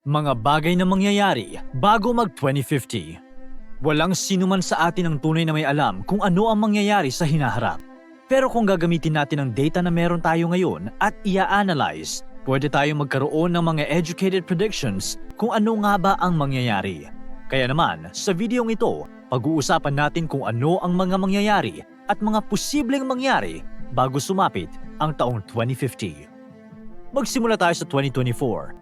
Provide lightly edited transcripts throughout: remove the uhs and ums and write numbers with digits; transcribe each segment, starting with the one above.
Mga bagay na mangyayari bago mag-2050. Walang sino man sa atin ang tunay na may alam kung ano ang mangyayari sa hinaharap. Pero kung gagamitin natin ang data na meron tayo ngayon at i-analyze, pwede tayong magkaroon ng mga educated predictions kung ano nga ba ang mangyayari. Kaya naman, sa videong ito, pag-uusapan natin kung ano ang mga mangyayari at mga posibleng mangyari bago sumapit ang taong 2050. Magsimula tayo sa 2024.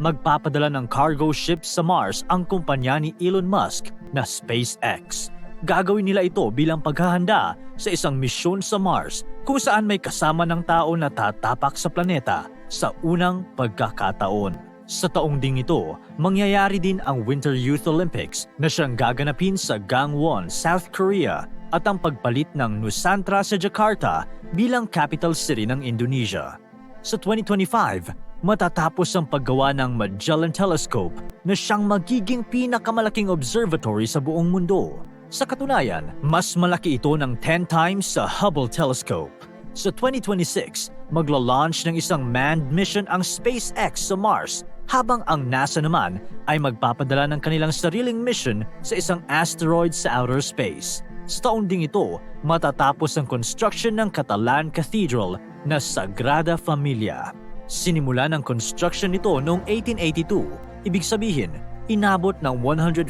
Magpapadala ng cargo ships sa Mars ang kumpanya ni Elon Musk na SpaceX. Gagawin nila ito bilang paghahanda sa isang misyon sa Mars kung saan may kasama ng tao na tatapak sa planeta sa unang pagkakataon. Sa taong ding ito, mangyayari din ang Winter Youth Olympics na siyang gaganapin sa Gangwon, South Korea at ang pagpalit ng Nusantara sa Jakarta bilang capital city ng Indonesia. Sa 2025, matatapos ang paggawa ng Magellan Telescope na siyang magiging pinakamalaking observatory sa buong mundo. Sa katunayan, mas malaki ito ng 10 times sa Hubble Telescope. Sa 2026, magla-launch ng isang manned mission ang SpaceX sa Mars, habang ang NASA naman ay magpapadala ng kanilang sariling mission sa isang asteroid sa outer space. Sa taon ding ito, matatapos ang construction ng Catalan Cathedral na Sagrada Familia. Sinimula ng construction nito noong 1882, ibig sabihin, inabot ng 144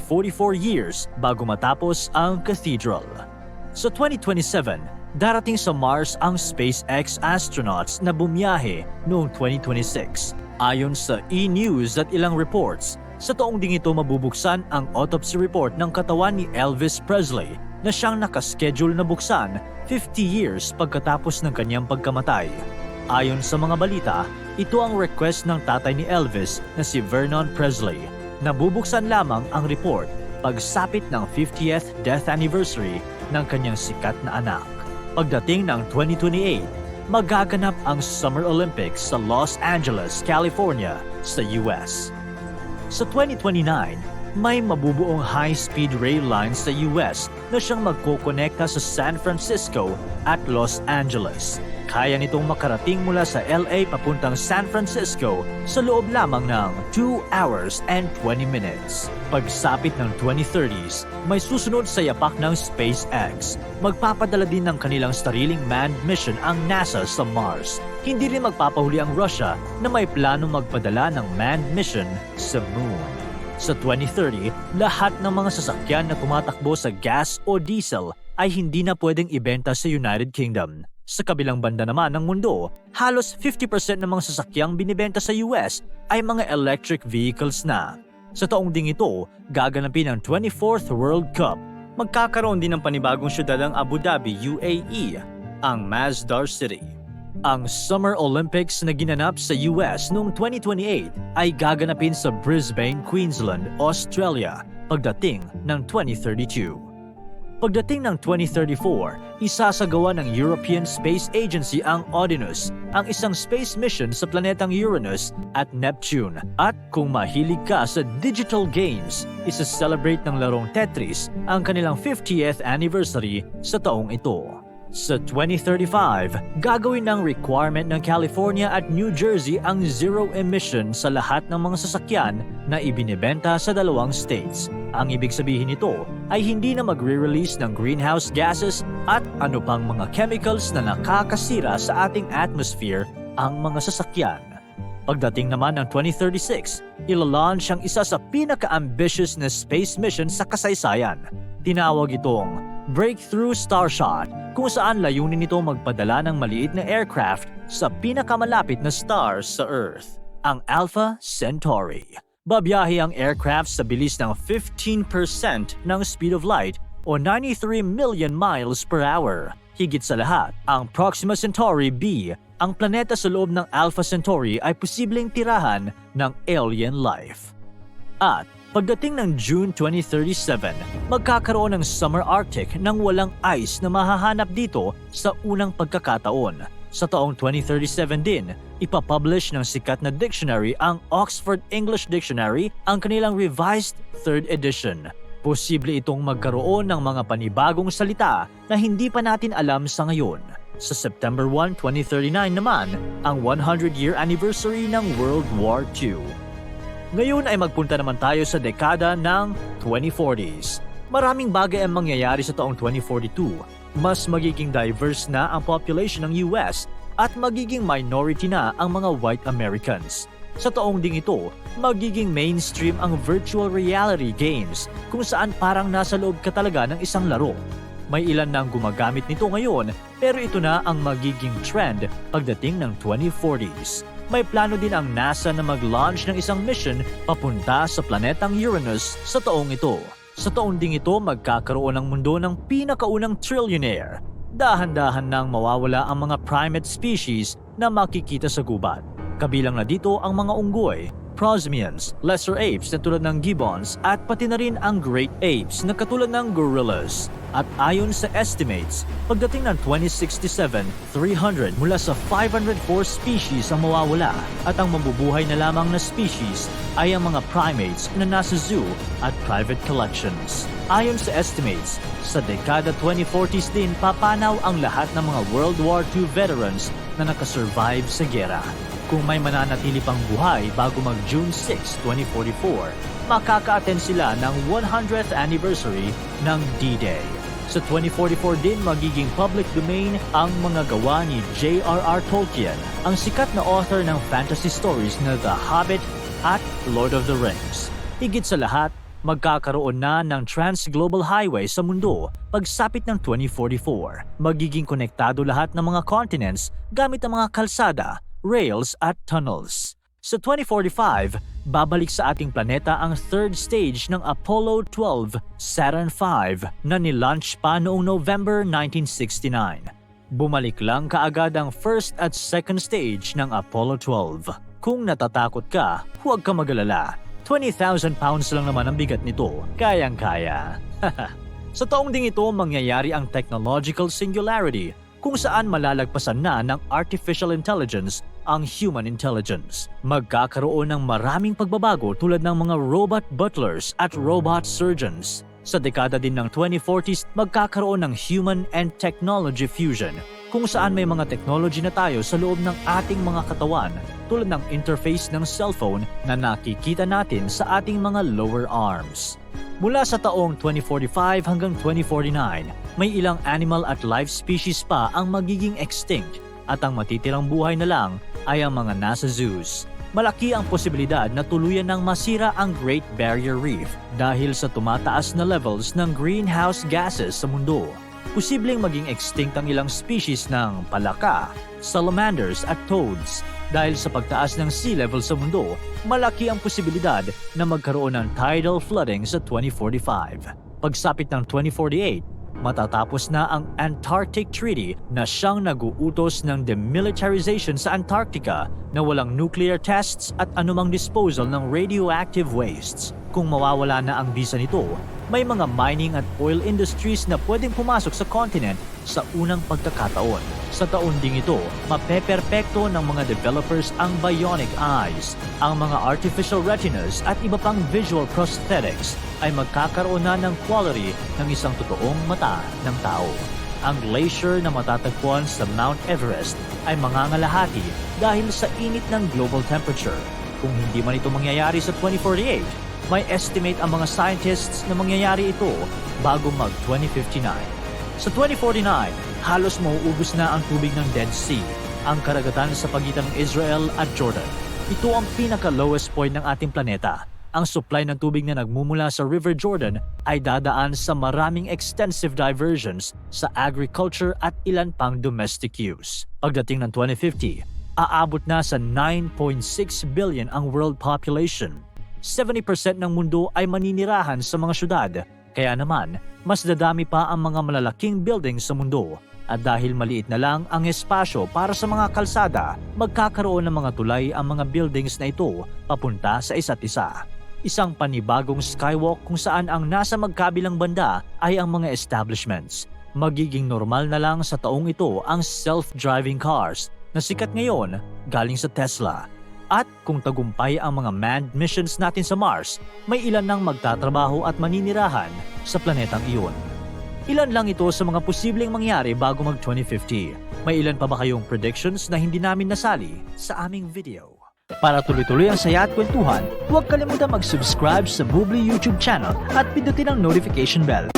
years bago matapos ang cathedral. Sa 2027, darating sa Mars ang SpaceX astronauts na bumiyahe noong 2026. Ayon sa E! News at ilang reports, sa taong ding ito mabubuksan ang autopsy report ng katawan ni Elvis Presley na siyang nakaschedule na buksan 50 years pagkatapos ng kanyang pagkamatay. Ayon sa mga balita, ito ang request ng tatay ni Elvis na si Vernon Presley. Nabubuksan lamang ang report pagsapit ng 50th death anniversary ng kanyang sikat na anak. Pagdating ng 2028, magaganap ang Summer Olympics sa Los Angeles, California sa US. Sa 2029, may mabubuong high-speed rail line sa US na siyang magkokonekta sa San Francisco at Los Angeles. Kaya nitong makarating mula sa LA papuntang San Francisco sa loob lamang ng 2 hours and 20 minutes. Pagsapit ng 2030s, may susunod sa yapak ng SpaceX. Magpapadala din ng kanilang sariling manned mission ang NASA sa Mars. Hindi rin magpapahuli ang Russia na may plano magpadala ng manned mission sa Moon. Sa 2030, lahat ng mga sasakyan na tumatakbo sa gas o diesel ay hindi na pwedeng ibenta sa United Kingdom. Sa kabilang banda naman ng mundo, halos 50% ng mga sasakyang binibenta sa US ay mga electric vehicles na. Sa taong ding ito, gaganapin ang 24th World Cup. Magkakaroon din ng panibagong syudad ang Abu Dhabi, UAE, ang Masdar City. Ang Summer Olympics na ginanap sa US noong 2028 ay gaganapin sa Brisbane, Queensland, Australia pagdating ng 2032. Pagdating ng 2034, isasagawa ng European Space Agency ang Odinus, ang isang space mission sa planetang Uranus at Neptune. At kung mahilig ka sa digital games, isa-celebrate ng larong Tetris ang kanilang 50th anniversary sa taong ito. Sa 2035, gagawin ng requirement ng California at New Jersey ang zero emission sa lahat ng mga sasakyan na ibinebenta sa dalawang states. Ang ibig sabihin nito ay hindi na magre-release ng greenhouse gases at ano pang mga chemicals na nakakasira sa ating atmosphere ang mga sasakyan. Pagdating naman ng 2036, ila-launch ang isa sa pinaka-ambitious na space mission sa kasaysayan. Tinawag itong Breakthrough Starshot, kung saan layunin nito magpadala ng maliit na aircraft sa pinakamalapit na star sa Earth, ang Alpha Centauri. Babiyahe ang aircraft sa bilis ng 15% ng speed of light o 93 million miles per hour. Higit sa lahat, ang Proxima Centauri b, ang planeta sa loob ng Alpha Centauri ay posibleng tirahan ng alien life. At pagdating ng June 2037, magkakaroon ng Summer Arctic nang walang ice na mahahanap dito sa unang pagkakataon. Sa taong 2037 din, ipapublish ng sikat na dictionary ang Oxford English Dictionary ang kanilang revised 3rd edition. Posible itong magkaroon ng mga panibagong salita na hindi pa natin alam sa ngayon. Sa September 1, 2039 naman, ang 100-year anniversary ng World War II. Ngayon ay magpunta naman tayo sa dekada ng 2040s. Maraming bagay ang mangyayari sa taong 2042. Mas magiging diverse na ang population ng US at magiging minority na ang mga white Americans. Sa taong ding ito, magiging mainstream ang virtual reality games kung saan parang nasa loob ka talaga ng isang laro. May ilan na ang gumagamit nito ngayon pero ito na ang magiging trend pagdating ng 2040s. May plano din ang NASA na mag-launch ng isang mission papunta sa planetang Uranus sa taong ito. Sa taon ding ito, magkakaroon ng mundo ng pinakaunang trillionaire. Dahan-dahan nang mawawala ang mga primate species na makikita sa gubat. Kabilang na dito ang mga unggoy, prosimians, lesser apes na tulad ng gibbons at pati na rin ang great apes na katulad ng gorillas. At ayon sa estimates, pagdating ng 2067, 300 mula sa 504 species ang mawawala at ang mabubuhay na lamang na species ay ang mga primates na nasa zoo at private collections. Ayon sa estimates, sa dekada 2040s din papanaw ang lahat ng mga World War II veterans na nakasurvive sa giyera. Kung may mananatili pang buhay bago mag-June 6, 2044, makaka-attend sila ng 100th anniversary ng D-Day. Sa 2044 din magiging public domain ang mga gawa ni J.R.R. Tolkien, ang sikat na author ng fantasy stories na The Hobbit at Lord of the Rings. Higit sa lahat, magkakaroon na ng Trans-Global Highway sa mundo pagsapit ng 2044. Magiging konektado lahat ng mga continents gamit ang mga kalsada, rails at tunnels. Sa 2045, babalik sa ating planeta ang third stage ng Apollo 12 Saturn V na nilaunch pa noong November 1969. Bumalik lang kaagad ang first at second stage ng Apollo 12. Kung natatakot ka, huwag ka mag-alala. 20,000 pounds lang naman ang bigat nito, kayang-kaya. Sa taong ding ito, mangyayari ang technological singularity kung saan malalagpasan na ng artificial intelligence ang human intelligence. Magkakaroon ng maraming pagbabago tulad ng mga robot butlers at robot surgeons. Sa dekada din ng 2040s, magkakaroon ng human and technology fusion kung saan may mga technology na tayo sa loob ng ating mga katawan tulad ng interface ng cellphone na nakikita natin sa ating mga lower arms. Mula sa taong 2045 hanggang 2049, may ilang animal at life species pa ang magiging extinct at ang matitirang buhay na lang ay ang mga nasa zoos. Malaki ang posibilidad na tuluyan ng masira ang Great Barrier Reef dahil sa tumataas na levels ng greenhouse gases sa mundo. Posibleng maging extinct ang ilang species ng palaka, salamanders at toads. Dahil sa pagtaas ng sea level sa mundo, malaki ang posibilidad na magkaroon ng tidal flooding sa 2045. Pagsapit ng 2048, matatapos na ang Antarctic Treaty na siyang nag-uutos ng demilitarization sa Antarctica na walang nuclear tests at anumang disposal ng radioactive wastes. Kung mawawala na ang visa nito, may mga mining at oil industries na pwedeng pumasok sa continent sa unang pagkakataon. Sa taon ding ito, mapeperpekto ng mga developers ang bionic eyes, ang mga artificial retinas at iba pang visual prosthetics ay magkakaroon na ng quality ng isang totoong mata ng tao. Ang glacier na matatagpuan sa Mount Everest ay mangangalahati dahil sa init ng global temperature. Kung hindi man ito mangyayari sa 2048, may estimate ang mga scientists na mangyayari ito bago mag-2059. Sa 2049, halos mauubos na ang tubig ng Dead Sea, ang karagatan sa pagitan ng Israel at Jordan. Ito ang pinaka-lowest point ng ating planeta. Ang supply ng tubig na nagmumula sa River Jordan ay dadaan sa maraming extensive diversions sa agriculture at ilan pang domestic use. Pagdating ng 2050, aabot na sa 9.6 billion ang world population. 70% ng mundo ay maninirahan sa mga syudad, kaya naman mas dadami pa ang mga malalaking buildings sa mundo. At dahil maliit na lang ang espasyo para sa mga kalsada, magkakaroon ng mga tulay ang mga buildings na ito papunta sa isa't isa. Isang panibagong skywalk kung saan ang nasa magkabilang banda ay ang mga establishments. Magiging normal na lang sa taong ito ang self-driving cars na sikat ngayon galing sa Tesla. At kung tagumpay ang mga manned missions natin sa Mars, may ilan nang magtatrabaho at maninirahan sa planetang iyon. Ilan lang ito sa mga posibleng mangyari bago mag-2050. May ilan pa ba kayong predictions na hindi namin nasali sa aming video? Para tuloy-tuloy ang saya at kwentuhan, huwag kalimutan mag-subscribe sa Bubbly YouTube channel at pindutin ang notification bell.